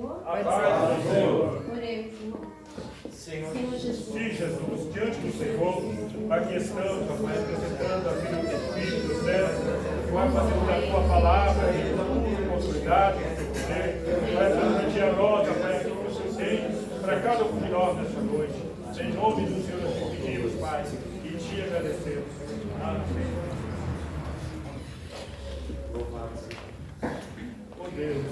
Senhor. A paz do Senhor. Oremos, irmão. Senhor Jesus. Sim, Jesus, diante do Senhor, aqui estamos, Pai, apresentando a vida do Espírito do céu, que vai fazer da tua palavra, e da tua autoridade, do teu poder, vai transmitir a nós, Pai, aquilo que o Senhor tem para cada um de nós nessa noite. Em nome do Senhor, nós te pedimos, Pai, e te agradecemos. Amém. Louvado seja. Oh Deus.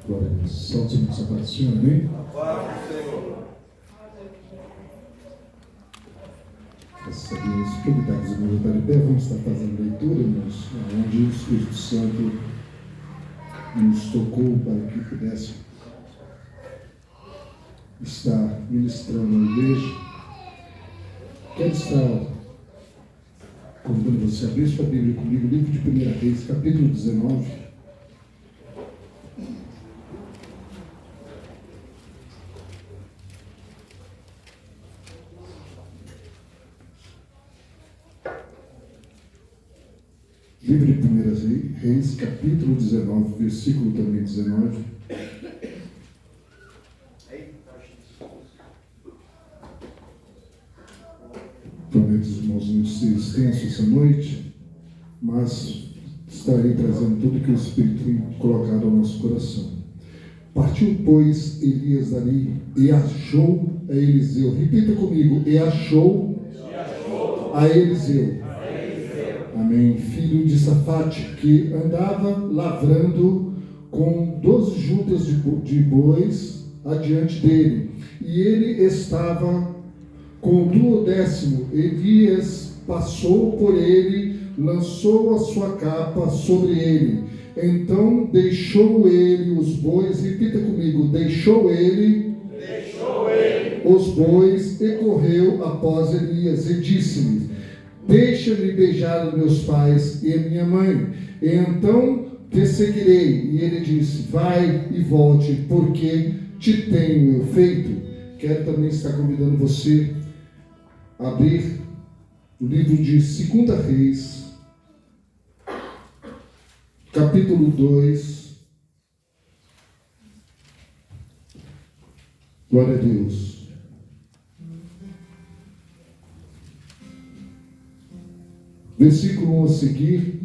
Glória a Deus. Solte o nosso sapatinho, amém? Graças a Deus. Convidados a voltar de pé, vamos estar fazendo leitura, irmãos, onde o Espírito Santo nos tocou para que pudesse estar ministrando na igreja. Quero estar convidando você a abrir sua Bíblia comigo, livro de 1 Reis, capítulo 19. Livro de 1 Reis, capítulo 19, versículo também 19. Prometo, irmãos, não ser extenso essa noite, mas estarei trazendo tudo que o Espírito tem colocado ao nosso coração. Partiu, pois, Elias dali e achou a Eliseu. Repita comigo: e achou a Eliseu. Amém. Filho de Safate, que andava lavrando com 12 juntas de bois adiante dele, e ele estava com o 12º. Elias passou por ele, lançou a sua capa sobre ele. Então deixou ele os bois, repita comigo: deixou ele os bois e correu após Elias e disse-lhe: deixa-me beijar os meus pais e a minha mãe, e então te seguirei. E ele disse: vai e volte, porque te tenho eu feito. Quero também estar convidando você a abrir o livro de 2 Reis, capítulo 2. Glória a Deus. Versículo 1 a seguir.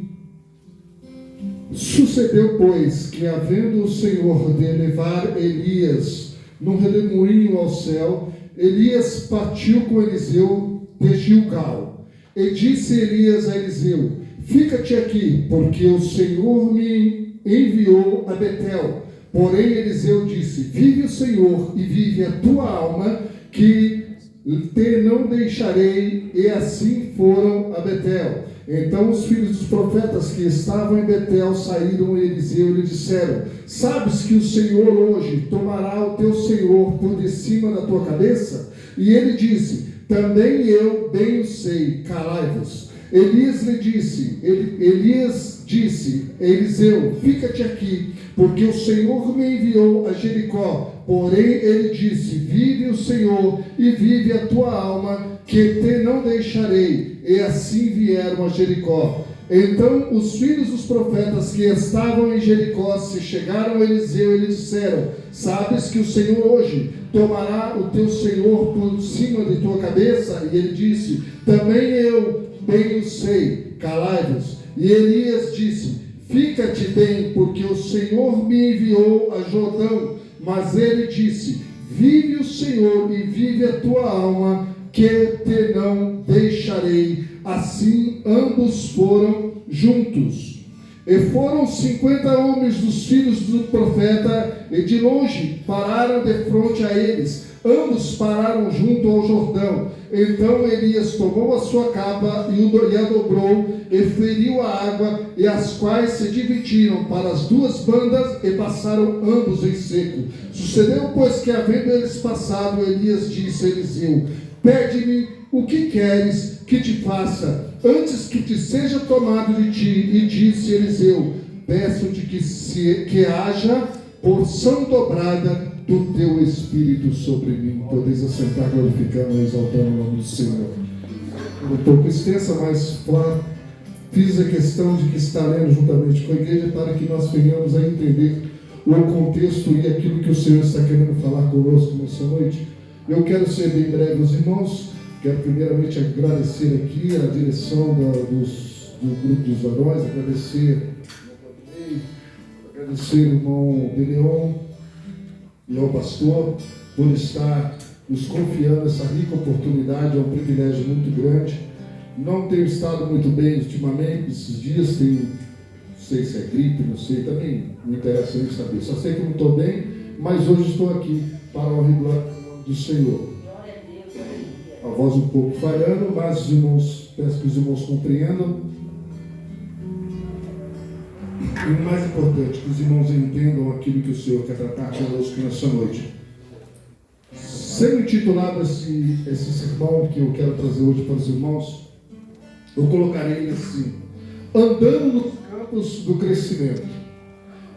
Sucedeu, pois, que havendo o Senhor de elevar Elias num redemoinho ao céu, Elias partiu com Eliseu de Gilgal. E disse Elias a Eliseu: fica-te aqui, porque o Senhor me enviou a Betel. Porém Eliseu disse: vive o Senhor e vive a tua alma, que te não deixarei. E assim foram a Betel. Então os filhos dos profetas que estavam em Betel saíram a Eliseu e lhe disseram: sabes que o Senhor hoje tomará o teu Senhor por de cima da tua cabeça? E ele disse: também eu bem o sei, calai-vos. Elias disse a Eliseu: fica-te aqui, porque o Senhor me enviou a Jericó. Porém ele disse: vive o Senhor e vive a tua alma, que te não deixarei. E assim vieram a Jericó. Então os filhos dos profetas que estavam em Jericó se chegaram a Eliseu e lhe disseram: sabes que o Senhor hoje tomará o teu Senhor por cima de tua cabeça? E ele disse: também eu bem o sei, calai-vos. E Elias disse: fica-te bem, porque o Senhor me enviou a Jordão. Mas ele disse: vive o Senhor e vive a tua alma, que te não deixarei. Assim ambos foram juntos. E foram 50 homens dos filhos do profeta, e de longe pararam de frente a eles. Ambos pararam junto ao Jordão. Então Elias tomou a sua capa e a dobrou, e feriu a água, e as quais se dividiram para as duas bandas, e passaram ambos em seco. Sucedeu, pois, que havendo eles passado, Elias disse a Eliseu: pede-me o que queres que te faça, antes que te seja tomado de ti. E disse Eliseu: peço-te que haja porção dobrada do teu Espírito sobre mim. Podeis assentar, glorificando e exaltando o nome do Senhor. Um pouco extensa, mas fiz a questão de que estar lendo juntamente com a igreja para que nós venhamos a entender o contexto e aquilo que o Senhor está querendo falar conosco nessa noite. Eu quero ser bem breve aos irmãos. Quero primeiramente agradecer aqui a direção do grupo dos varões, agradecer o irmão Beleon e ao pastor por estar nos confiando essa rica oportunidade. É um privilégio muito grande. Não tenho estado muito bem ultimamente, esses dias, não sei se é gripe, não sei, também não interessa nem saber. Só sei que não estou bem, mas hoje estou aqui para a honra e glória do Senhor. A voz um pouco falhando, mas os irmãos, peço que os irmãos compreendam. E o mais importante, que os irmãos entendam aquilo que o Senhor quer tratar conosco nessa noite. Sendo intitulado esse sermão que eu quero trazer hoje para os irmãos, eu colocarei ele assim: andando nos campos do crescimento.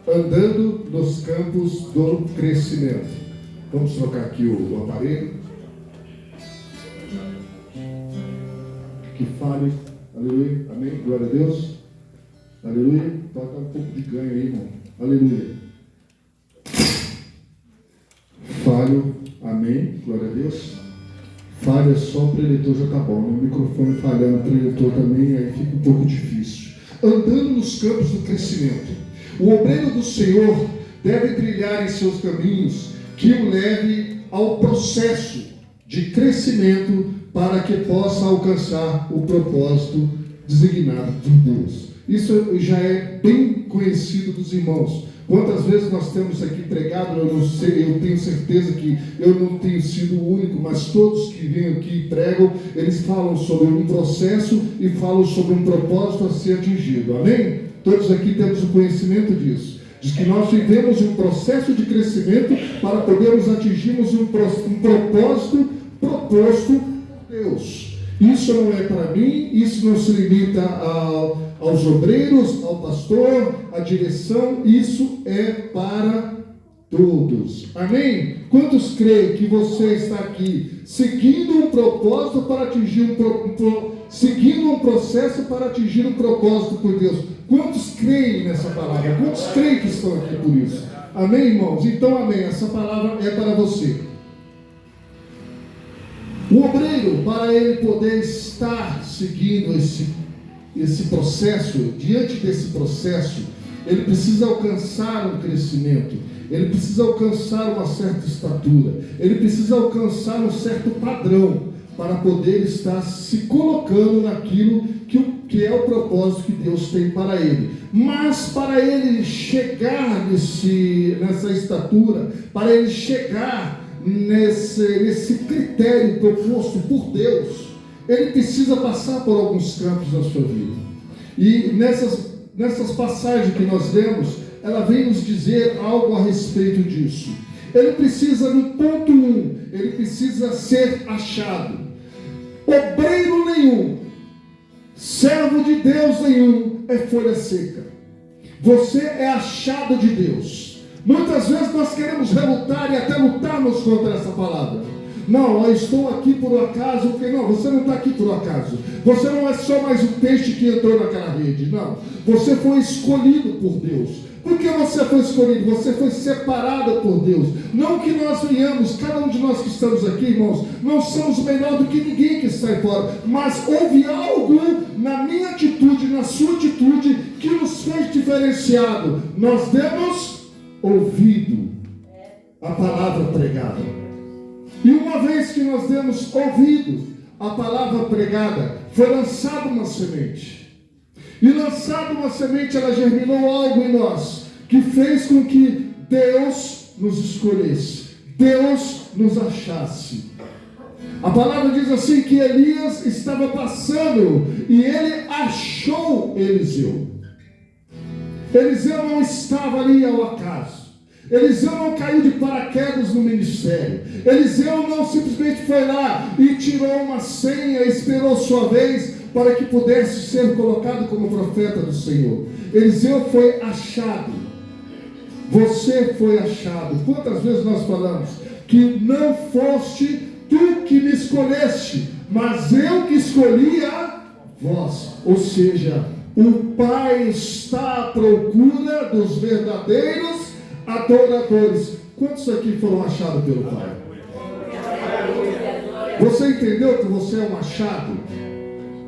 Andando nos campos do crescimento. Vamos trocar aqui o aparelho. Que fale, aleluia, amém, glória a Deus, aleluia. Toca um pouco de ganho aí, irmão, aleluia. Falho, amém, glória a Deus. Falha só o preletor, já está bom. O microfone falhando, o preletor também, aí fica um pouco difícil. Andando nos campos do crescimento. O obreiro do Senhor deve trilhar em seus caminhos que o leve ao processo de crescimento para que possa alcançar o propósito designado por Deus. Isso já é bem conhecido dos irmãos. Quantas vezes nós temos aqui pregado, eu não sei, eu tenho certeza que eu não tenho sido o único, mas todos que vêm aqui e pregam, eles falam sobre um processo e falam sobre um propósito a ser atingido. Amém? Todos aqui temos o conhecimento disso. Diz que nós vivemos um processo de crescimento para podermos atingirmos um propósito proposto por Deus. Isso não é para mim, isso não se limita aos obreiros, ao pastor, à direção, isso é para todos. Amém? Quantos creem que você está aqui seguindo um propósito para atingir seguindo um processo para atingir um propósito por Deus? Quantos creem nessa palavra? Quantos creem que estão aqui por isso? Amém, irmãos? Então, amém. Essa palavra é para você. O obreiro, para ele poder estar seguindo esse processo, diante desse processo, ele precisa alcançar um crescimento, ele precisa alcançar uma certa estatura, ele precisa alcançar um certo padrão para poder estar se colocando naquilo que é o propósito que Deus tem para ele. Mas para ele chegar nessa estatura, para ele chegar nesse critério proposto por Deus, ele precisa passar por alguns campos na sua vida. E nessas passagens que nós lemos, ela vem nos dizer algo a respeito disso. Ele precisa, no ponto 1, ele precisa ser achado. Obreiro nenhum, servo de Deus nenhum é folha seca. Você é achado de Deus. Muitas vezes nós queremos relutar e até lutarmos contra essa palavra. Não, eu estou aqui por acaso. Porque não, você não está aqui por acaso. Você não é só mais um peixe que entrou naquela rede. Não, você foi escolhido por Deus. Por que você foi escolhido? Você foi separado por Deus. Não que nós venhamos, cada um de nós que estamos aqui, irmãos, não somos melhor do que ninguém que está aí fora. Mas houve algo na minha atitude, na sua atitude, que nos fez diferenciado. Nós demos ouvido à palavra pregada. E uma vez que nós demos ouvido à palavra pregada, foi lançada uma semente. E lançada uma semente, ela germinou algo em nós, que fez com que Deus nos escolhesse, Deus nos achasse. A palavra diz assim que Elias estava passando e ele achou Eliseu. Eliseu não estava ali ao acaso. Eliseu não caiu de paraquedas no ministério. Eliseu não simplesmente foi lá e tirou uma senha, esperou sua vez para que pudesse ser colocado como profeta do Senhor. Eliseu foi achado. Você foi achado. Quantas vezes nós falamos que não foste tu que me escolheste, mas eu que escolhi a vós. Ou seja, O Pai está à procura dos verdadeiros adoradores. Quantos aqui foram achados pelo Pai? Você entendeu que você é um achado?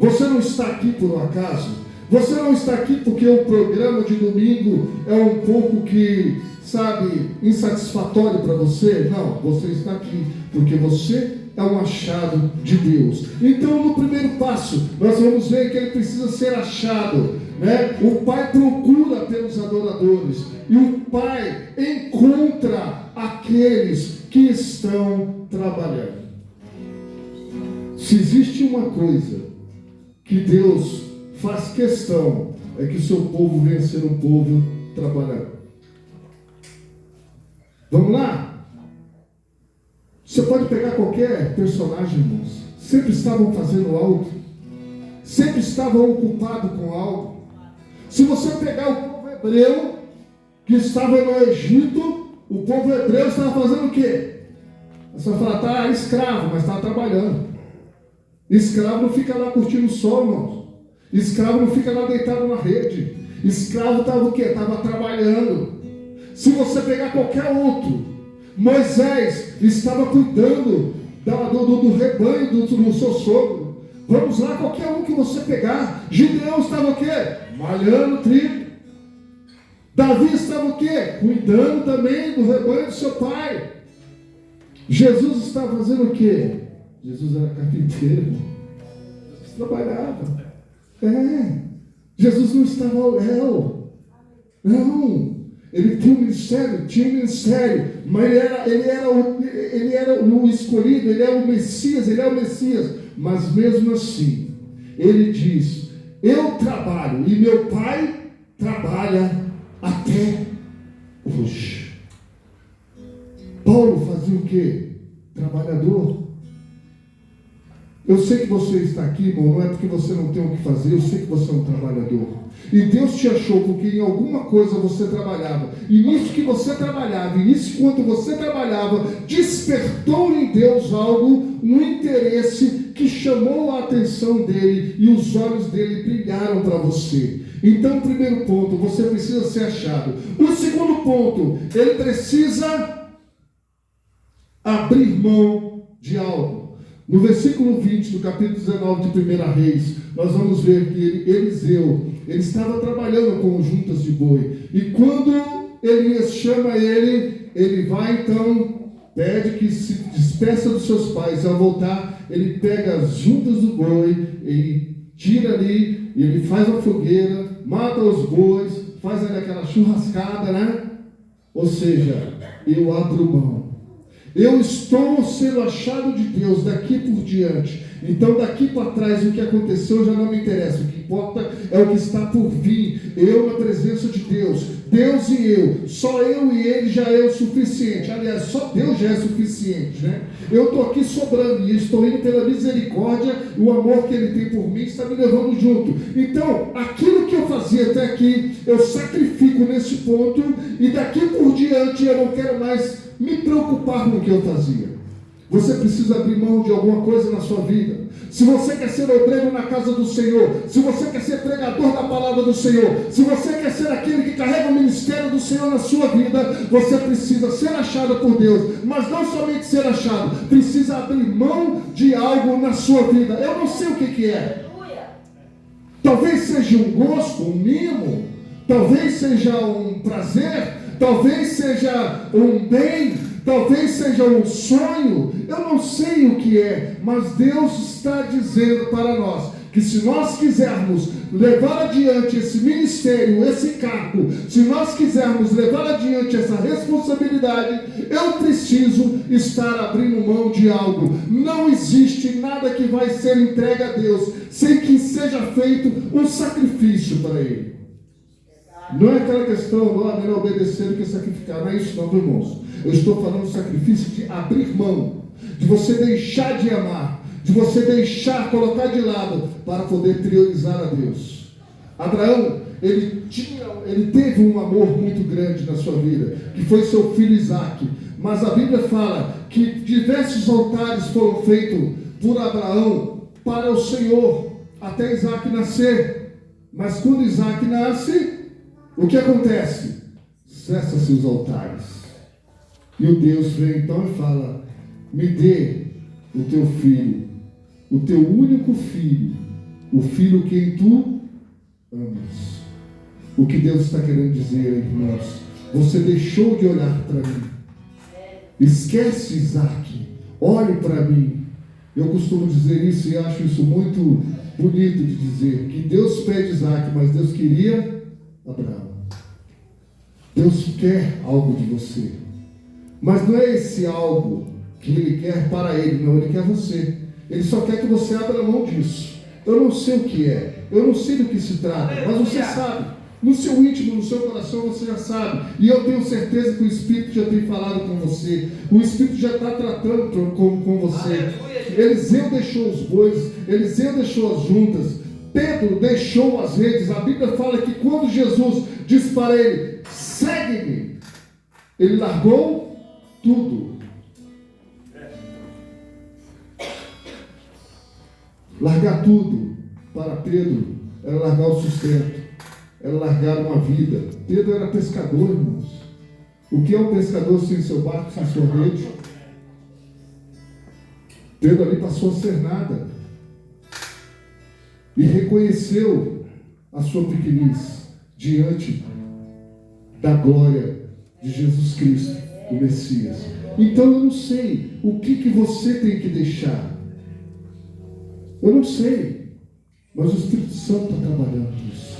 Você não está aqui por um acaso. Você não está aqui porque o programa de domingo é um pouco que, sabe, insatisfatório para você. Não, você está aqui porque você é um achado de Deus. Então, no primeiro passo, nós vamos ver que ele precisa ser achado, né? O Pai procura pelos adoradores e o Pai encontra aqueles que estão trabalhando. Se existe uma coisa que Deus faz questão, é que o seu povo venha ser um povo trabalhador. Vamos lá? Você pode pegar qualquer personagem, irmãos. Sempre estavam fazendo algo. Sempre estavam ocupados com algo. Se você pegar o povo hebreu, que estava no Egito, o povo hebreu estava fazendo o quê? Você vai falar, tá escravo, mas estava trabalhando. Escravo não fica lá curtindo o sol, irmãos. Escravo não fica lá deitado na rede. Escravo estava o quê? Estava trabalhando. Se você pegar qualquer outro, Moisés estava cuidando do rebanho do seu sogro. Vamos lá, qualquer um que você pegar. Gideão estava o quê? Malhando trigo. Davi estava o quê? Cuidando também do rebanho do seu pai. Jesus estava fazendo o quê? Jesus era carpinteiro. Jesus trabalhava. Jesus não estava ao léu. Não. Ele tinha um ministério, mas ele era o escolhido, ele era o Messias, mas mesmo assim, ele diz, eu trabalho e meu pai trabalha até hoje. Paulo fazia o quê? Trabalhador. Eu sei que você está aqui, irmão, não é porque você não tem o que fazer, eu sei que você é um trabalhador. E Deus te achou porque em alguma coisa você trabalhava. E nisso que você trabalhava, e nisso quando você trabalhava, despertou em Deus algo, um interesse que chamou a atenção dele e os olhos dele brilharam para você. Então, o primeiro ponto, você precisa ser achado. O segundo ponto, ele precisa abrir mão de algo. No versículo 20 do capítulo 19 de 1 Reis, nós vamos ver que Eliseu, ele estava trabalhando com juntas de boi. E quando Elias chama ele vai então, pede que se despeça dos seus pais. Ao voltar, ele pega as juntas do boi, ele tira ali, ele faz uma fogueira, mata os bois, faz ali aquela churrascada, né? Ou seja, eu abro mão. Eu estou sendo achado de Deus daqui por diante. Então daqui para trás o que aconteceu já não me interessa. O que importa é o que está por vir. Eu na presença de Deus. Deus e eu. Só eu e ele já é o suficiente. Aliás, só Deus já é suficiente, né? Eu estou aqui sobrando e estou indo pela misericórdia. E o amor que ele tem por mim está me levando junto. Então, aquilo que eu fazia até aqui, eu sacrifico nesse ponto. E daqui por diante eu não quero mais me preocupar com o que eu fazia. Você precisa abrir mão de alguma coisa na sua vida. Se você quer ser obreiro na casa do Senhor, se você quer ser pregador da palavra do Senhor, se você quer ser aquele que carrega o ministério do Senhor na sua vida, você precisa ser achado por Deus. Mas não somente ser achado, precisa abrir mão de algo na sua vida. Eu não sei o que é. Talvez seja um gosto, um mimo, talvez seja um prazer, talvez seja um bem, talvez seja um sonho, eu não sei o que é, mas Deus está dizendo para nós, que se nós quisermos levar adiante esse ministério, esse cargo, se nós quisermos levar adiante essa responsabilidade, eu preciso estar abrindo mão de algo. Não existe nada que vai ser entregue a Deus, sem que seja feito um sacrifício para Ele. Não é aquela questão, melhor obedecer do que sacrificar, não é isso não, irmãos. Eu estou falando do sacrifício de abrir mão, de você deixar de amar, de você deixar, colocar de lado, para poder priorizar a Deus. Abraão, ele teve um amor muito grande na sua vida, que foi seu filho Isaque. Mas a Bíblia fala que diversos altares foram feitos por Abraão para o Senhor, até Isaque nascer. Mas quando Isaac nasce, o que acontece? Cessa-se os altares. E o Deus vem então e fala: me dê o teu filho, o teu único filho, o filho quem tu amas. O que Deus está querendo dizer, irmãos? Você deixou de olhar para mim. Esquece Isaac, olhe para mim. Eu costumo dizer isso e acho isso muito bonito de dizer, que Deus pede Isaac, mas Deus queria Abraão. Deus quer algo de você, mas não é esse algo que Ele quer para Ele, não, Ele quer você. Ele só quer que você abra mão disso. Eu não sei o que é, eu não sei do que se trata, mas você sabe. No seu íntimo, no seu coração, você já sabe. E eu tenho certeza que o Espírito já tem falado com você. O Espírito já está tratando com você. Eliseu deixou os bois, Eliseu deixou as juntas, Pedro deixou as redes. A Bíblia fala que quando Jesus disse para ele: segue-me, ele largou tudo. Largar tudo para Pedro era largar o sustento, era largar uma vida. Pedro era pescador, irmãos. O que é um pescador sem seu barco, sem sua rede? Pedro ali passou a ser nada e reconheceu a sua pequenez diante da glória de Jesus Cristo, o Messias. Então eu não sei o que você tem que deixar. Eu não sei, mas o Espírito Santo está trabalhando nisso.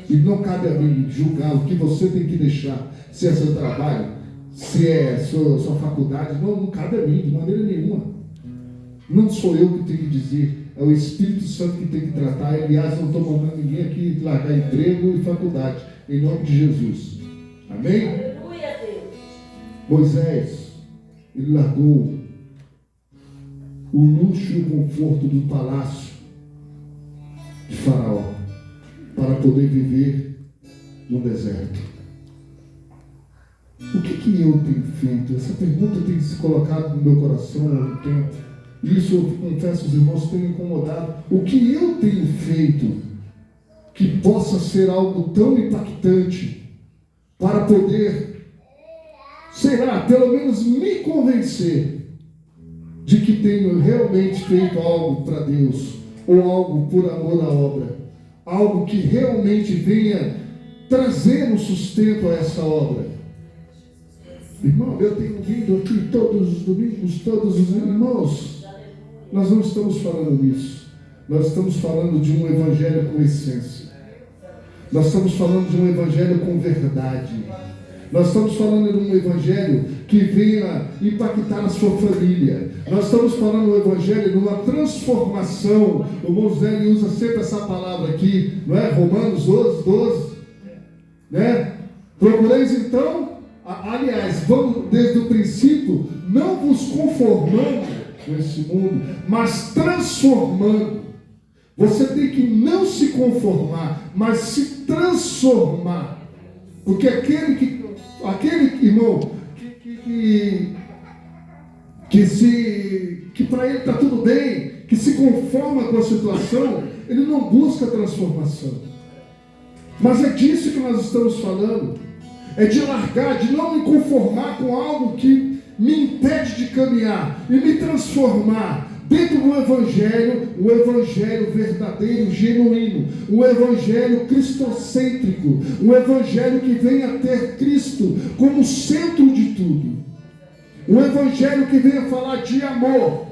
E não cabe a mim julgar o que você tem que deixar, se é seu trabalho, se é sua faculdade. Não cabe a mim, de maneira nenhuma. Não sou eu que tenho que dizer, é o Espírito Santo que tem que tratar. Aliás, não estou mandando ninguém aqui largar emprego e faculdade, em nome de Jesus. Amém? Aleluia, Deus. Moisés, ele largou o luxo e o conforto do palácio de Faraó para poder viver no deserto. O que eu tenho feito? Essa pergunta tem se colocado no meu coração há um tempo. Isso eu confesso aos irmãos, tenho incomodado. O que eu tenho feito que possa ser algo tão impactante para poder, sei lá, pelo menos me convencer de que tenho realmente feito algo para Deus, ou algo por amor à obra, algo que realmente venha trazer um sustento a essa obra. Irmão, eu tenho vindo aqui todos os domingos, todos os irmãos, nós não estamos falando disso, nós estamos falando de um evangelho com essência, nós estamos falando de um evangelho com verdade. Nós estamos falando de um evangelho que venha impactar a sua família. Nós estamos falando de um evangelho de uma transformação. O Moisés usa sempre essa palavra aqui, não é? Romanos 12, né? Procureis então, aliás, vamos desde o princípio, não vos conformando com esse mundo, mas transformando. Você tem que não se conformar, mas se transformar. Porque aquele irmão que para ele está tudo bem, que se conforma com a situação, ele não busca transformação. Mas é disso que nós estamos falando. É de largar, de não me conformar com algo que me impede de caminhar e me transformar dentro do Evangelho, o Evangelho verdadeiro, genuíno, o Evangelho cristocêntrico, o Evangelho que venha ter Cristo como centro de tudo, o Evangelho que venha falar de amor,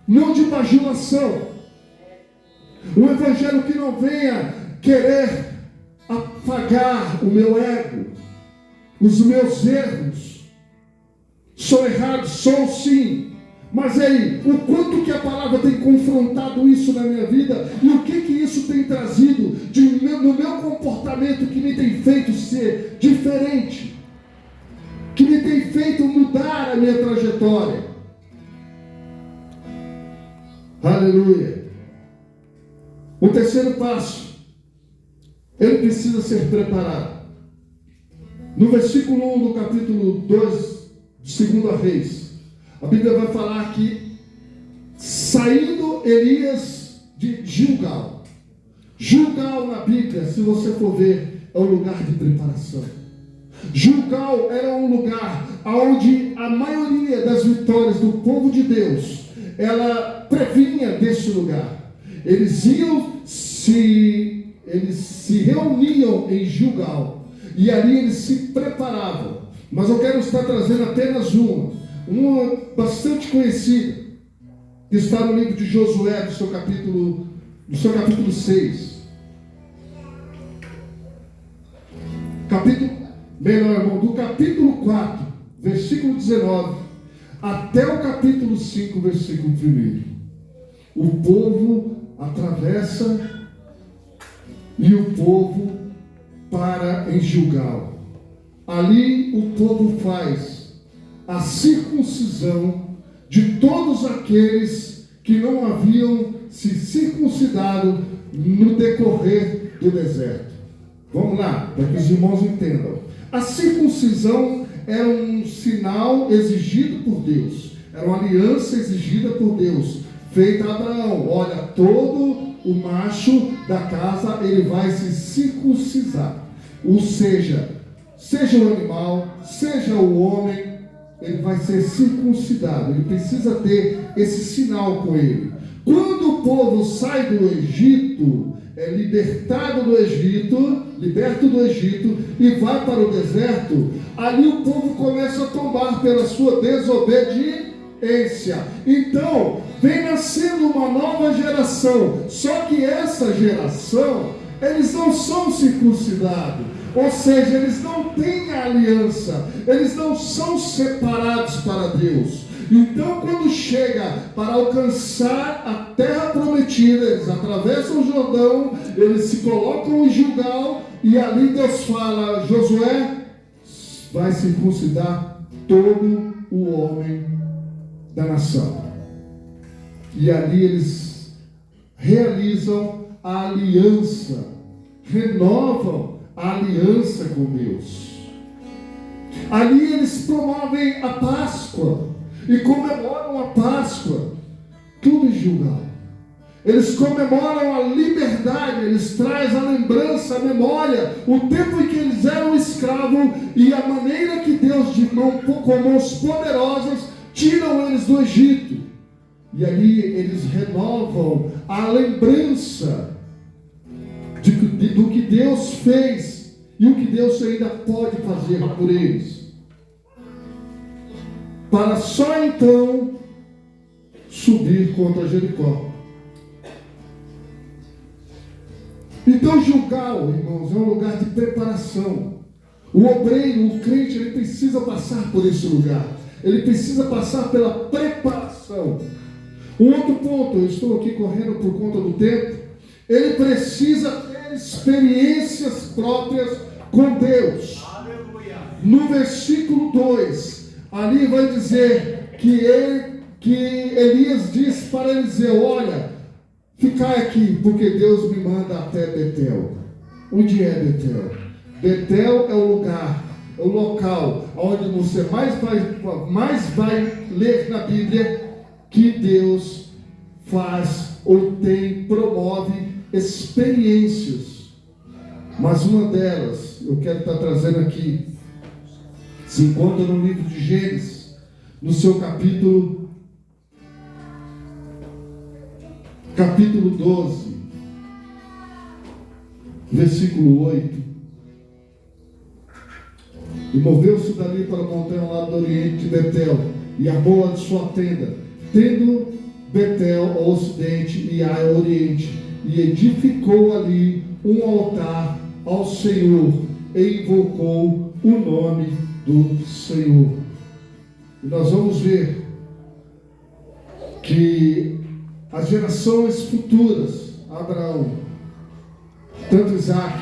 não de bajulação, o Evangelho que não venha querer apagar o meu ego, os meus erros. Sou errado, sou sim. Mas aí, o quanto que a palavra tem confrontado isso na minha vida e o que isso tem trazido no meu comportamento que me tem feito ser diferente, que me tem feito mudar a minha trajetória. Aleluia. O terceiro passo, ele precisa ser preparado. No versículo 1 do capítulo 2 de 2 Reis, a Bíblia vai falar que, saindo Elias de Gilgal, Gilgal na Bíblia, se você for ver, é um lugar de preparação. Gilgal era um lugar onde a maioria das vitórias do povo de Deus, ela previnha desse lugar. Eles se reuniam em Gilgal, e ali eles se preparavam. Mas eu quero estar trazendo apenas uma bastante conhecida, que está no livro de Josué, do seu capítulo 6. Do capítulo 4, versículo 19, até o capítulo 5, versículo 1. O povo atravessa e o povo para em Gilgal. Ali o povo faz a circuncisão de todos aqueles que não haviam se circuncidado no decorrer do deserto. Vamos lá, para que os irmãos entendam. A circuncisão era um sinal exigido por Deus, era uma aliança exigida por Deus, feita a Abraão. Olha, todo o macho da casa, ele vai se circuncisar. Ou seja o animal, seja o homem, ele vai ser circuncidado. Ele precisa ter esse sinal com ele. Quando o povo sai do Egito, é liberto do Egito e vai para o deserto, ali o povo começa a tombar pela sua desobediência. Então, vem nascendo uma nova geração, só que essa geração, eles não são circuncidados, ou seja, eles não têm aliança, eles não são separados para Deus. Então, quando chega para alcançar a terra prometida, eles atravessam o Jordão, eles se colocam em Gilgal, e ali Deus fala: Josué, vai circuncidar todo o homem da nação. E ali eles realizam a aliança, renovam a aliança com Deus. Ali eles promovem a Páscoa e comemoram a Páscoa, tudo em Gilgal. Eles comemoram a liberdade, eles trazem a lembrança, a memória, o tempo em que eles eram escravos e a maneira que Deus, com mãos poderosas, tiram eles do Egito. E ali eles renovam a lembrança do que Deus fez e o que Deus ainda pode fazer por eles. Para só então subir contra Jericó. Então Gilgal, irmãos, é um lugar de preparação. O obreiro, o crente, ele precisa passar por esse lugar. Ele precisa passar pela preparação. Um outro ponto, eu estou aqui correndo por conta do tempo. Ele precisa ter experiências próprias com Deus. No versículo 2, ali vai dizer que Elias disse para Eliseu: olha, ficai aqui, porque Deus me manda até Betel. Onde é Betel? Betel é o lugar, é o local onde você mais vai ler na Bíblia que Deus faz ou promove experiências. Mas uma delas, eu quero estar trazendo aqui, se encontra no livro de Gênesis, no seu capítulo 12, versículo 8. E moveu-se dali para a montanha ao lado do oriente de Betel, e armou a sua tenda, tendo Betel ao ocidente e Ai ao oriente, e edificou ali um altar ao Senhor, e invocou o nome do Senhor. E nós vamos ver que as gerações futuras, Abraão, tanto Isaac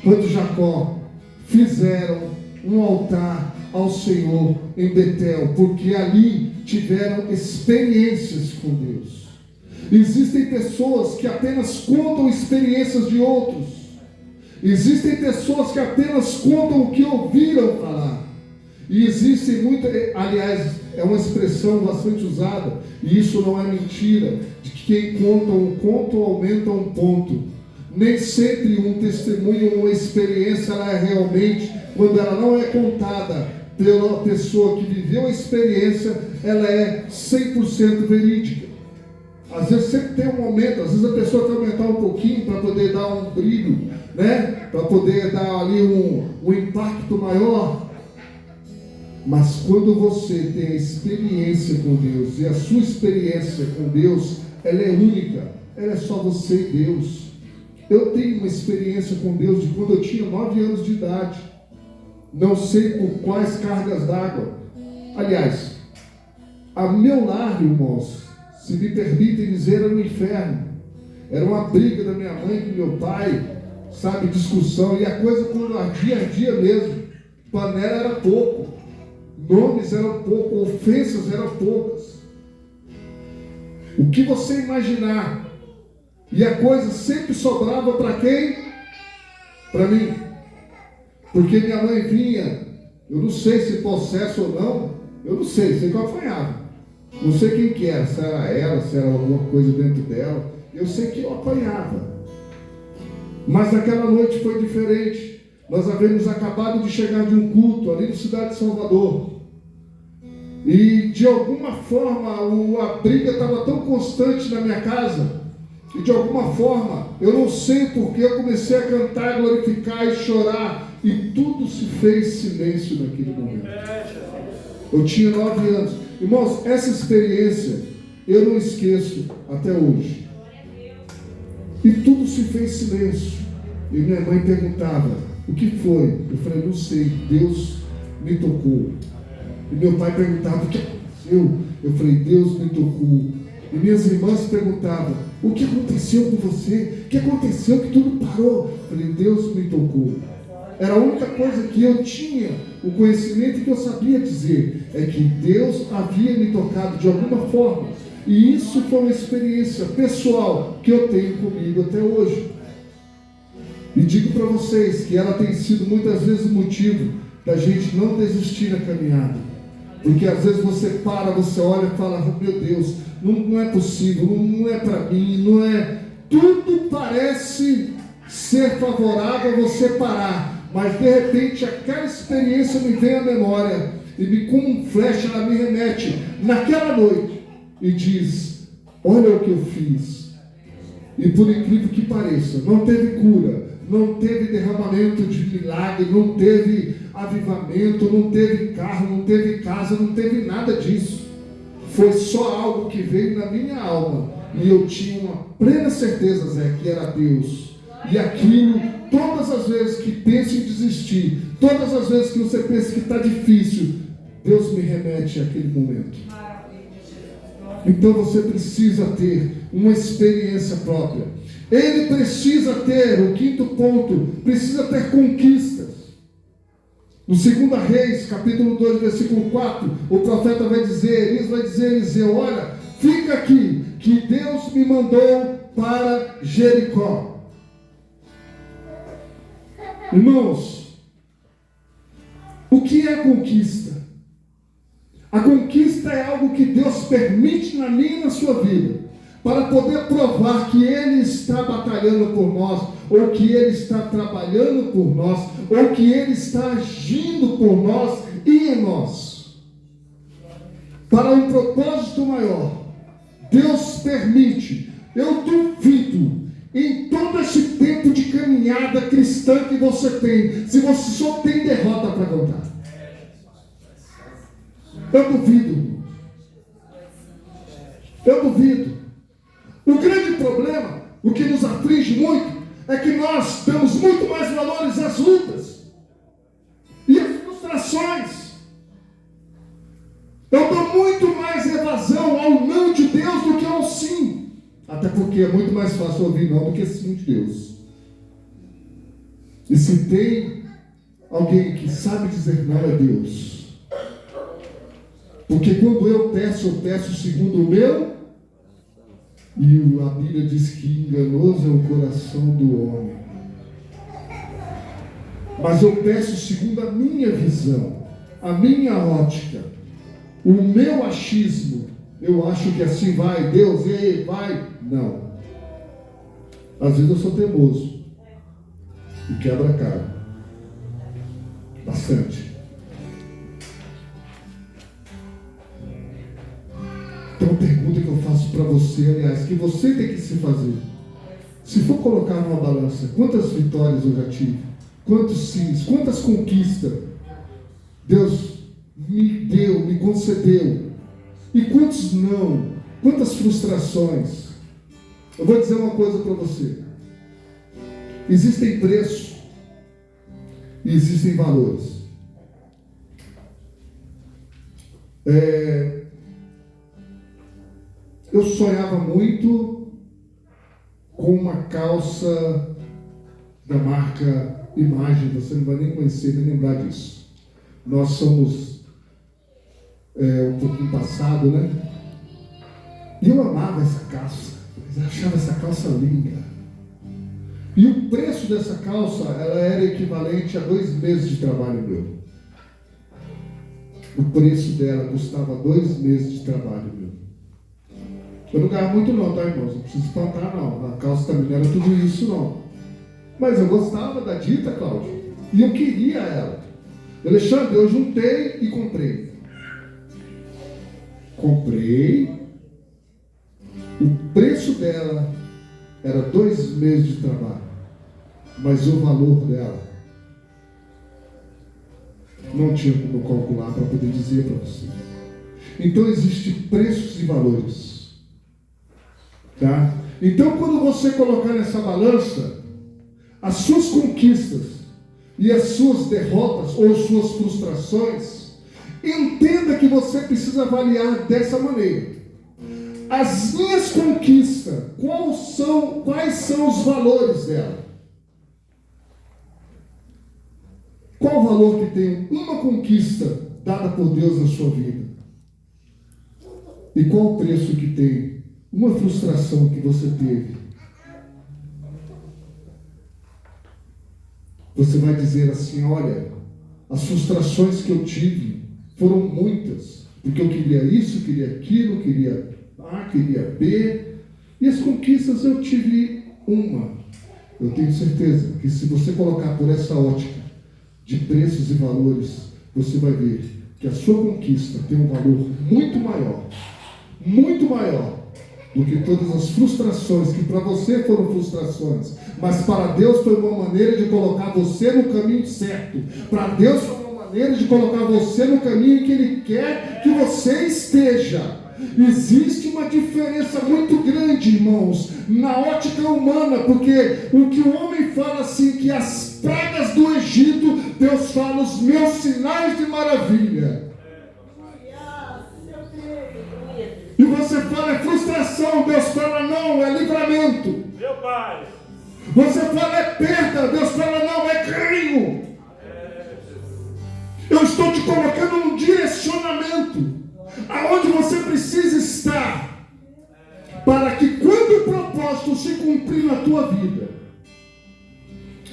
quanto Jacó, fizeram um altar ao Senhor em Betel, porque ali tiveram experiências com Deus. Existem pessoas que apenas contam experiências de outros. Existem pessoas que apenas contam o que ouviram falar. E existem muitas, aliás, é uma expressão bastante usada, e isso não é mentira, de que quem conta um conto aumenta um ponto. Nem sempre um testemunho, uma experiência, ela é realmente, quando ela não é contada pela pessoa que viveu a experiência, ela é 100% verídica. Às vezes sempre tem um momento, às vezes a pessoa quer aumentar um pouquinho para poder dar um brilho, né? Para poder dar ali um impacto maior. Mas quando você tem a experiência com Deus, e a sua experiência com Deus, ela é única, ela é só você e Deus. Eu tenho uma experiência com Deus de quando eu tinha 9 anos de idade. Não sei por quais cargas d'água. Aliás, a meu lar, irmãos, se me permitem dizer, era no inferno. Era uma briga da minha mãe com meu pai, sabe, discussão, e a coisa quando ardia mesmo. Panela era pouco, nomes eram pouco, ofensas eram poucas. O que você imaginar, e a coisa sempre sobrava para quem? Para mim. Porque minha mãe vinha, eu não sei se possesso ou não, eu não sei que eu apanhava. Não sei quem que era, se era ela, se era alguma coisa dentro dela. Eu sei que eu apanhava. Mas naquela noite foi diferente. Nós havíamos acabado de chegar de um culto ali na cidade de Salvador. E de alguma forma a briga estava tão constante na minha casa. E de alguma forma, eu não sei porque eu comecei a cantar, glorificar e chorar. E tudo se fez silêncio naquele momento. Eu tinha 9 anos. Irmãos, essa experiência eu não esqueço até hoje. E tudo se fez silêncio. E minha mãe perguntava, o que foi? Eu falei, não sei, Deus me tocou. E meu pai perguntava, o que aconteceu? Eu falei, Deus me tocou. E minhas irmãs perguntavam, o que aconteceu com você? O que aconteceu que tudo parou? Eu falei, Deus me tocou. Era a única coisa que eu tinha, o conhecimento que eu sabia dizer, é que Deus havia me tocado de alguma forma. E isso foi uma experiência pessoal que eu tenho comigo até hoje. E digo para vocês que ela tem sido muitas vezes o motivo da gente não desistir na caminhada. Porque às vezes você para, você olha e fala, oh, meu Deus, não é possível, não é para mim, não é... Tudo parece ser favorável a você parar. Mas de repente aquela experiência me vem à memória e me, como um flecha, ela me remete naquela noite e diz, olha o que eu fiz. E por incrível que pareça, não teve cura, não teve derramamento de milagre, não teve avivamento, não teve carro, não teve casa, não teve nada disso. Foi só algo que veio na minha alma e eu tinha uma plena certeza, Zé, que era Deus. E aquilo, todas as vezes que penso em desistir, todas as vezes que você pensa que está difícil, Deus me remete àquele momento. Então você precisa ter uma experiência própria. Ele precisa ter, o quinto ponto, precisa ter conquistas. No 2 Reis, capítulo 2, versículo 4, o profeta vai dizer, Elias vai dizer a Eliseu, olha, fica aqui, que Deus me mandou para Jericó. Irmãos, o que é conquista? A conquista é algo que Deus permite na minha e na sua vida, para poder provar que Ele está batalhando por nós, ou que Ele está trabalhando por nós, ou que Ele está agindo por nós e em nós. Para um propósito maior, Deus permite. Eu duvido, em todo esse tempo de caminhada cristã que você tem, se você só tem derrota para contar. Eu duvido. Eu duvido. O grande problema, o que nos aflige muito, é que nós damos muito mais valores às lutas e às frustrações. Eu dou muito mais evasão ao não de Deus do que ao sim. Até porque é muito mais fácil ouvir não do que sim de Deus. E se tem alguém que sabe dizer não, é Deus. Porque quando eu peço segundo o meu. E a Bíblia diz que enganoso é o coração do homem. Mas eu peço segundo a minha visão, a minha ótica, o meu achismo. Eu acho que assim vai, Deus, e aí, vai. Não. Às vezes eu sou teimoso e quebra a cara. Bastante. Então, uma pergunta que eu faço para você, aliás, que você tem que se fazer. Se for colocar numa balança, quantas vitórias eu já tive? Quantos sims? Quantas conquistas Deus me deu, me concedeu? E quantos não? Quantas frustrações? Eu vou dizer uma coisa para você. Existem preços e existem valores. Eu sonhava muito com uma calça da marca Imagem. Você não vai nem conhecer, nem lembrar disso. Nós somos um pouquinho passado, né? E eu amava essa calça. Eu achava essa calça linda. E o preço dessa calça, ela era equivalente a 2 meses de trabalho meu. O preço dela custava 2 meses de trabalho meu. Eu não ganhava muito não, tá, irmãos? Não precisa espantar não. A calça também não era tudo isso não. Mas eu gostava da dita, Cláudio. E eu queria ela. Alexandre, eu juntei e comprei. O preço dela era 2 meses de trabalho. Mas o valor dela não tinha como calcular para poder dizer para você. Então existem preços e valores. Tá? Então quando você colocar nessa balança as suas conquistas e as suas derrotas ou suas frustrações, entenda que você precisa avaliar dessa maneira. As minhas conquistas, quais são os valores dela? Qual o valor que tem uma conquista dada por Deus na sua vida? E qual o preço que tem uma frustração que você teve? Você vai dizer assim, olha, as frustrações que eu tive foram muitas, porque eu queria isso, queria aquilo, queria A, queria B, e as conquistas eu tive uma. Eu tenho certeza que se você colocar por essa ótica de preços e valores, você vai ver que a sua conquista tem um valor muito maior do que todas as frustrações que para você foram frustrações, mas para Deus foi uma maneira de colocar você no caminho certo. Para Deus foi uma maneira de colocar você no caminho que Ele quer que você esteja. Existe uma diferença muito grande, irmãos, na ótica humana, porque o que o homem fala assim, que as pragas do Egito, Deus fala os meus sinais de maravilha. E você fala é frustração, Deus fala não, é livramento. Meu Pai. Você fala é perda, Deus fala não, é ganho. Eu estou te colocando num direcionamento aonde você precisa estar, para que quando o propósito se cumprir na tua vida,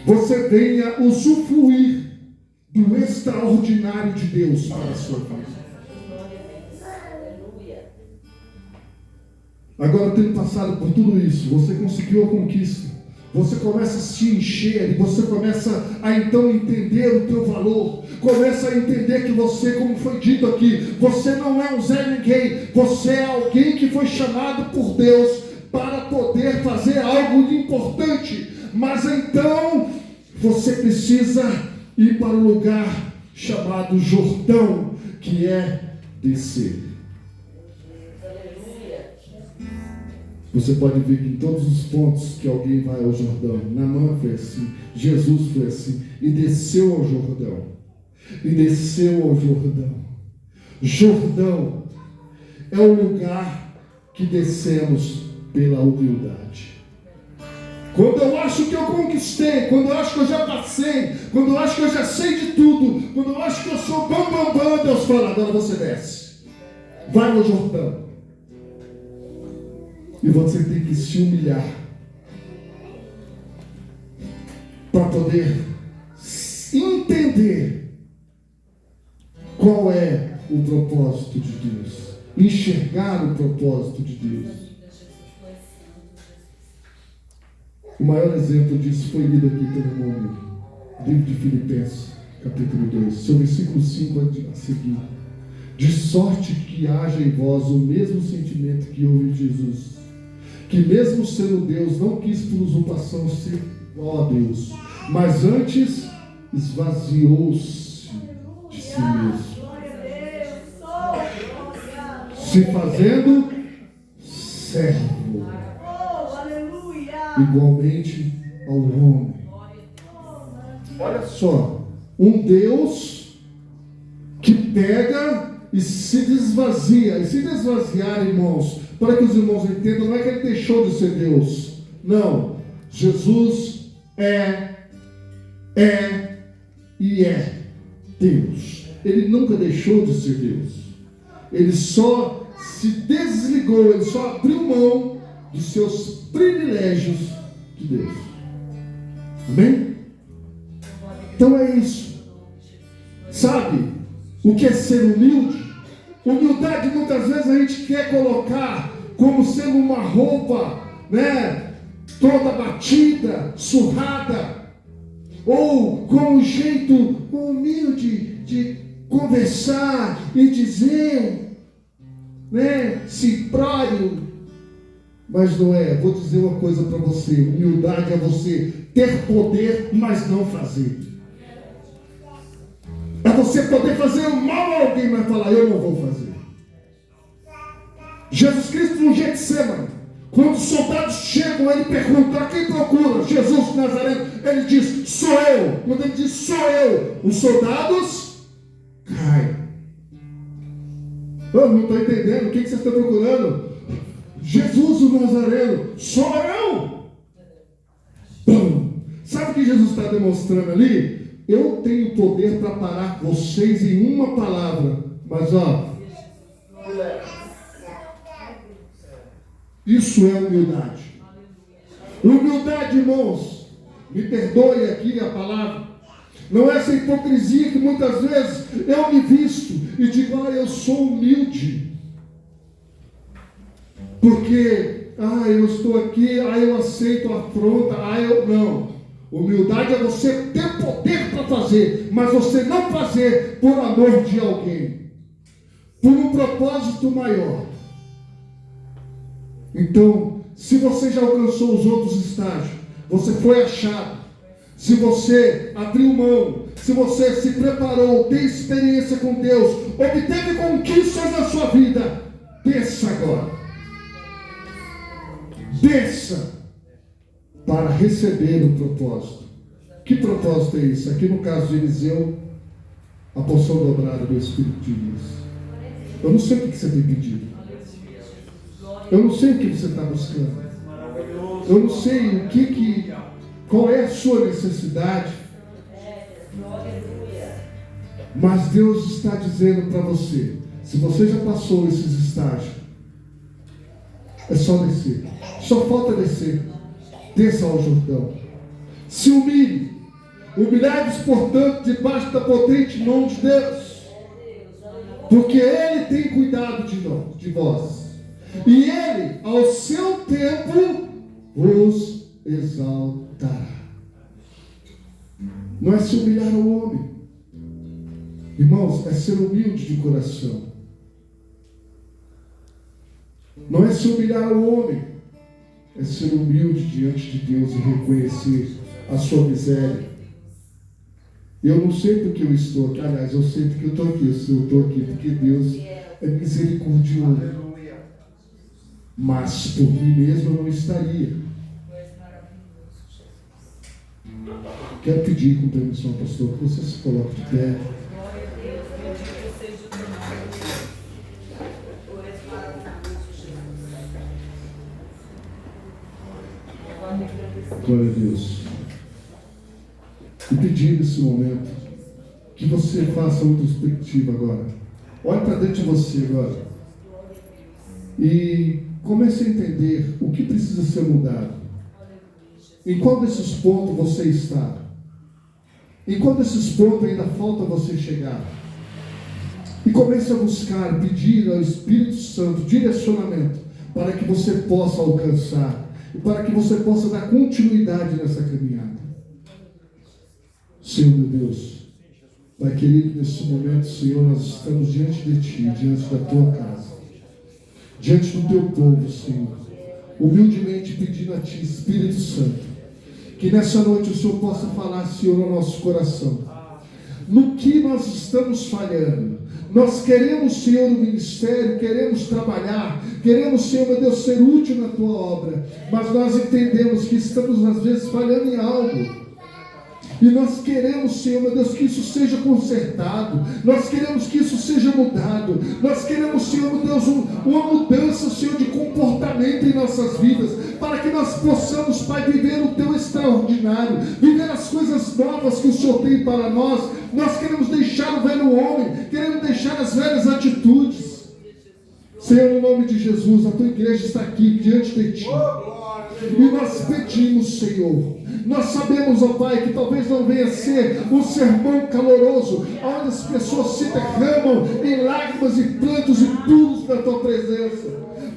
você venha usufruir do extraordinário de Deus para a sua vida. Agora, tendo passado por tudo isso, você conseguiu a conquista, você começa a se encher, e você começa a então entender o teu valor, começa a entender que você, como foi dito aqui, você não é um Zé Ninguém, você é alguém que foi chamado por Deus para poder fazer algo de importante, mas então você precisa ir para um lugar chamado Jordão, que é descer. Você pode ver que em todos os pontos que alguém vai ao Jordão, Naamã foi assim, Jesus foi assim, e desceu ao Jordão. Jordão é o lugar que descemos pela humildade. Quando eu acho que eu conquistei, quando eu acho que eu já passei, quando eu acho que eu já sei de tudo, quando eu acho que eu sou bam, Deus fala, agora você desce. Vai no Jordão. E você tem que se humilhar para poder entender qual é o propósito de Deus, enxergar o propósito de Deus. O maior exemplo disso foi lido aqui pelo irmão, livro de Filipenses, capítulo 2, seu versículo 5 a seguir. De sorte que haja em vós o mesmo sentimento que houve em Jesus, que mesmo sendo Deus, não quis por usurpação ser igual a Deus, mas antes esvaziou-se de si mesmo, se fazendo servo, igualmente ao homem. Olha só, um Deus que pega e se desvazia. E se desvaziar, irmãos, para que os irmãos entendam, não é que ele deixou de ser Deus. Não. Jesus é Deus. Ele nunca deixou de ser Deus. Ele só se desligou, ele só abriu mão dos seus privilégios de Deus. Amém? Então é isso. Sabe o que é ser humilde? Humildade muitas vezes a gente quer colocar como sendo uma roupa, né, toda batida, surrada, ou com um jeito humilde de conversar e dizer, né, simplório. Mas não é. Vou dizer uma coisa para você: humildade é você ter poder, mas não fazer. É você poder fazer o mal a alguém, mas falar, eu não vou fazer. Jesus Cristo no Getsemane, quando os soldados chegam, ele pergunta, a quem procura? Jesus de Nazaré. Ele diz, sou eu. Quando ele diz, sou eu, os soldados caem. Eu não estou entendendo, o que vocês estão procurando? Jesus o Nazareno, sou eu. Bom, sabe o que Jesus está demonstrando ali? Eu tenho poder para parar vocês em uma palavra, mas isso é humildade. Humildade, irmãos, me perdoe aqui a palavra, não é essa hipocrisia que muitas vezes eu me visto e digo, eu sou humilde, porque, eu estou aqui, eu aceito a afronta, não. Humildade é você ter poder para fazer, mas você não fazer por amor de alguém, por um propósito maior. Então, se você já alcançou os outros estágios, você foi achado, se você abriu mão, se você se preparou, tem experiência com Deus, obteve conquistas na sua vida, desça agora. Desça para receber o propósito. Que propósito é esse? Aqui no caso de Eliseu, a porção dobrada do Espírito de Deus. Eu não sei o que você tem pedido. Eu não sei o que você está buscando. Eu não sei qual é a sua necessidade. Mas Deus está dizendo para você, se você já passou esses estágios, é só descer. Só falta descer. Desça ao Jordão. Se humilhe. Humilhai-vos, portanto, debaixo da potente mão de Deus. Porque Ele tem cuidado de vós. E Ele, ao seu tempo, vos exaltará. Não é se humilhar ao homem. Irmãos, é ser humilde de coração. Não é se humilhar ao homem. É ser humilde diante de Deus e reconhecer a sua miséria. Eu não sei porque eu estou aqui. Aliás, eu sei porque eu estou aqui. Eu estou aqui porque Deus é misericordioso. Mas por mim mesmo eu não estaria. Quero pedir com permissão, pastor, que você se coloque de pé. Glória a Deus. E pedir nesse momento que você faça uma perspectiva agora. Olhe para dentro de você agora. E comece a entender o que precisa ser mudado. Em qual desses pontos você está? Em qual desses pontos ainda falta você chegar? E comece a buscar, pedir ao Espírito Santo direcionamento para que você possa alcançar. e para que você possa dar continuidade nessa caminhada. Senhor meu Deus, Pai querido, nesse momento, Senhor, nós estamos diante de Ti, diante da Tua casa, diante do Teu povo, Senhor, humildemente pedindo a Ti, Espírito Santo, que nessa noite o Senhor possa falar, Senhor, no nosso coração, no que nós estamos falhando. Nós queremos, Senhor, o ministério, queremos trabalhar, queremos, Senhor, meu Deus, ser útil na Tua obra, mas nós entendemos que estamos, às vezes, falhando em algo. E nós queremos, Senhor, meu Deus, que isso seja consertado. Nós queremos que isso seja mudado. Nós queremos, Senhor, meu Deus, uma mudança, Senhor, de comportamento em nossas vidas, para que nós possamos, Pai, viver o Teu extraordinário, viver as coisas novas que o Senhor tem para nós. Nós queremos deixar o velho homem, queremos deixar as velhas atitudes. Senhor, no nome de Jesus, a Tua igreja está aqui diante de Ti. E nós pedimos, Senhor, nós sabemos, ó Pai, que talvez não venha ser um sermão caloroso, onde as pessoas se derramam em lágrimas e prantos e pulos da Tua presença.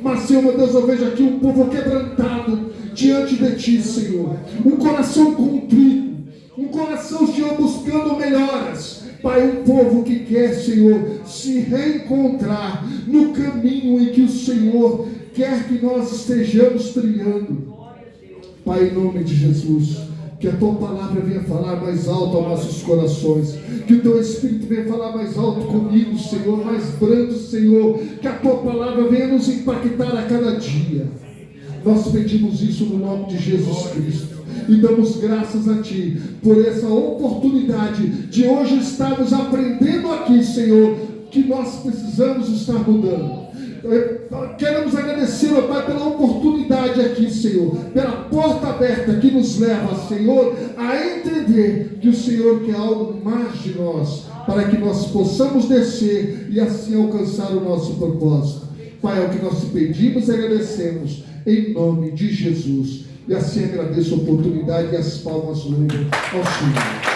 Mas, Senhor, meu Deus, eu vejo aqui um povo quebrantado diante de Ti, Senhor. Um coração contrito, um coração, Senhor, buscando melhoras. Pai, um povo que quer, Senhor, se reencontrar no caminho em que o Senhor quer que nós estejamos trilhando. Pai, em nome de Jesus, que a Tua palavra venha falar mais alto aos nossos corações, que o Teu Espírito venha falar mais alto comigo, Senhor, mais brando, Senhor, que a Tua palavra venha nos impactar a cada dia. Nós pedimos isso no nome de Jesus Cristo e damos graças a Ti por essa oportunidade de hoje estarmos aprendendo aqui, Senhor, que nós precisamos estar mudando. Queremos agradecer, ó Pai, pela oportunidade aqui, Senhor, pela porta aberta que nos leva, Senhor, a entender que o Senhor quer algo mais de nós, para que nós possamos descer e assim alcançar o nosso propósito. Pai, é o que nós te pedimos e agradecemos, em nome de Jesus. E assim agradeço a oportunidade e as palmas louvam ao Senhor.